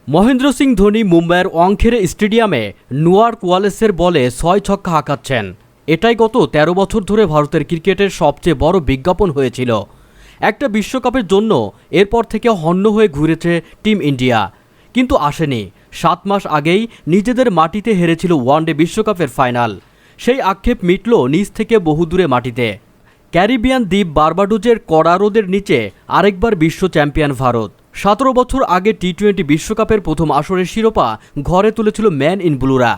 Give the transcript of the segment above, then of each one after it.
মহেন্দ্র সিং ধোনি মুম্বাইয়ের ওয়াংখেড়ে স্টেডিয়ামে নুয়ার্ক ওয়ালেসের বলে ৬ ছক্কা হাঁকাচ্ছেন। এটাই গত ১৩ বছর ধরে ভারতের ক্রিকেটের সবচেয়ে বড় বিজ্ঞাপন হয়েছিল একটা বিশ্বকাপের জন্য। এরপর থেকে হন্য হয়ে ঘুরেছে টিম ইন্ডিয়া, কিন্তু আসেনি। ৭ মাস আগেই নিজেদের মাটিতে হেরেছিল ওয়ানডে বিশ্বকাপের ফাইনাল। সেই আক্ষেপ মিটল নিজ থেকে বহুদূরে মাটিতে। ক্যারিবিয়ান দ্বীপ বার্বাডোজের কড়া রোদের নিচে আরেকবার বিশ্ব চ্যাম্পিয়ন ভারত। ১৭ বছর আগে টি-20 বিশ্বকাপের প্রথম আসরের শিরোপা ঘরে তুলেছিল ম্যান ইন ব্লুরা।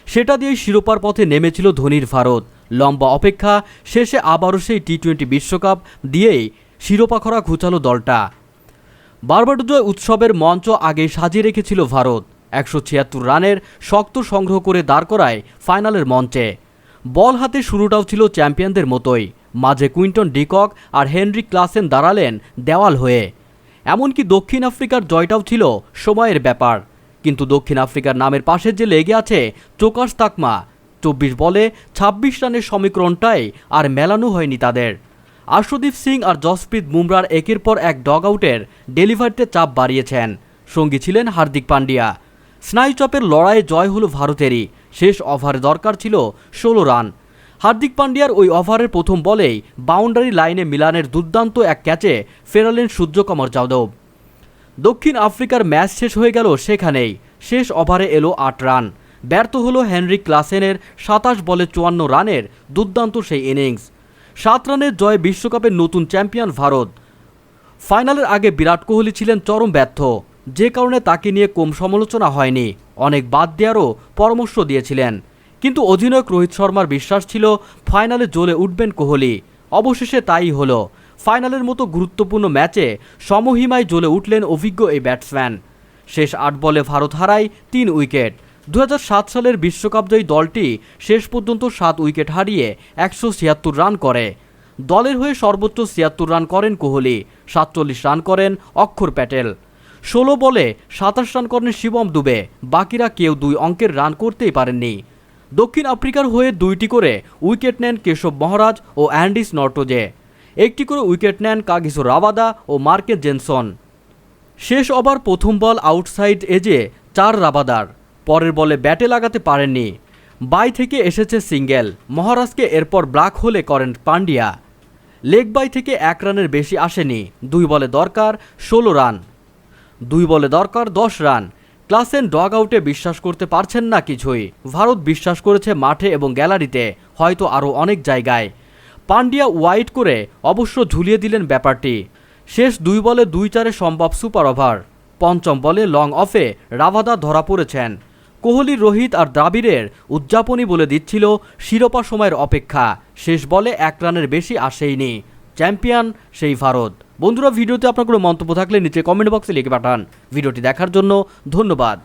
সেটা দিয়েই শিরোপার পথে নেমেছিল ধোনির ভারত। লম্বা অপেক্ষা শেষে আবারও সেই টি-20 বিশ্বকাপ দিয়েই শিরোপা খরা ঘুচালো দলটা। বার্বাডোজ উৎসবের মঞ্চ আগেই সাজিয়ে রেখেছিল ভারত। ১৭৬ রানের শক্ত সংগ্রহ করে দাঁড় করায় ফাইনালের মঞ্চে। বল হাতে শুরুটাও ছিল চ্যাম্পিয়নদের মতোই। মাঝে কুইন্টন ডিকক আর হেনরিক ক্লাসেন দাঁড়ালেন দেওয়াল হয়ে। এমনকি দক্ষিণ আফ্রিকার জয়টাও ছিল সময়ের ব্যাপার। কিন্তু দক্ষিণ আফ্রিকার নামের পাশে যে লেগে আছে চোকাস তাকমা, ২৪ বলে ২৬ রানের সমীকরণটাই আর মেলানো হয়নি তাদের। আশুদীপ সিং আর জসপ্রীত বুমরার একের পর এক ডগ আউটের ডেলিভারিতে চাপ বাড়িয়েছেন। সঙ্গী ছিলেন হার্দিক পান্ডিয়া। স্নায়ুচাপের লড়াইয়ে জয় হলো ভারতেরই। শেষ ওভারে দরকার ছিল ১৬ রান। হার্দিক পান্ডিয়ার ওই ওভারের প্রথম বলেই বাউন্ডারি লাইনে মিলানের দুর্দান্ত এক ক্যাচে ফেরালেন সূর্যকুমার যাদব। দক্ষিণ আফ্রিকার ম্যাচ শেষ হয়ে গেল সেখানেই। শেষ ওভারে এলো ৮ রান। ব্যর্থ হলো হেনরিক ক্লাসেনের ২৭ বলে ৫৪ রানের দুর্দান্ত সেই ইনিংস। ৭ রানের জয়ে বিশ্বকাপের নতুন চ্যাম্পিয়ন ভারত। ফাইনালের আগে বিরাট কোহলি ছিলেন চরম ব্যর্থ, যে কারণে তাকে নিয়ে কম সমালোচনা হয়নি। অনেক বাদ দেওয়ারও পরামর্শ দিয়েছিলেন, কিন্তু অধিনায়ক রোহিত শর্মার বিশ্বাস ছিল ফাইনালে জ্বলে উঠবেন কোহলি। অবশেষে তাই হলো। ফাইনালের মতো গুরুত্বপূর্ণ ম্যাচে সমহিমায় জ্বলে উঠলেন অভিজ্ঞ এই ব্যাটসম্যান। শেষ ৮ বলে ভারত হারায় ৩ উইকেট। ২০০৭ সালের বিশ্বকাপজয়ী দলটি শেষ পর্যন্ত ৭ উইকেট হারিয়ে ১৭৬ রান করে। দলের হয়ে সর্বোচ্চ ৭৬ রান করেন কোহলি, ৪৭ রান করেন অক্ষর প্যাটেল, ১৬ বলে ২৭ রান করেন শিবম দুবে। বাকিরা কেউ ২ অঙ্কের রান করতেই পারেননি। দক্ষিণ আফ্রিকার হয়ে ২টি করে উইকেট নেন কেশব মহারাজ ও অ্যান্ডিস নর্টোজে। একটি করে উইকেট নেন কাগিসো রাবাদা ও মার্কে জেনসন। শেষ ওভার প্রথম বল আউটসাইড এজে ৪ রাবাদার। পরের বলে ব্যাটে লাগাতে পারেননি। বাই থেকে এসেছে সিঙ্গেল। মহারাজকে এরপর ব্ল্যাক হোলে করেন পান্ডিয়া। লেগ বাই থেকে ১ রানের বেশি আসেনি। ২ বলে দরকার ১৬ রান। ২ বলে দরকার ১০ রান। ক্লাসেন ডগ আউটে বিশ্বাস করতে পারছেন না কিছুই। ভারত বিশ্বাস করেছে মাঠে এবং গ্যালারিতে, হয়তো আরও অনেক জায়গায়। পান্ডিয়া ওয়াইড করে অবশ্য ঝুলিয়ে দিলেন ব্যাপারটি। শেষ ২ বলে ২-৪ সম্ভব সুপার ওভার। পঞ্চম বলে লং অফে রাভাদা ধরা পড়েছেন। কোহলি, রোহিত আর দ্রাবিড়ের উদযাপনই বলে দিচ্ছিল শিরোপা সময়ের অপেক্ষা। শেষ বলে ১ রানের বেশি আসেইনি। চ্যাম্পিয়ন সেই ভারত। বন্ধুরা, ভিডিওতে আপনার কোনো মন্তব্য থাকলে নিচে কমেন্ট বক্সে লিখে পাঠান। ভিডিওটি দেখার জন্য ধন্যবাদ।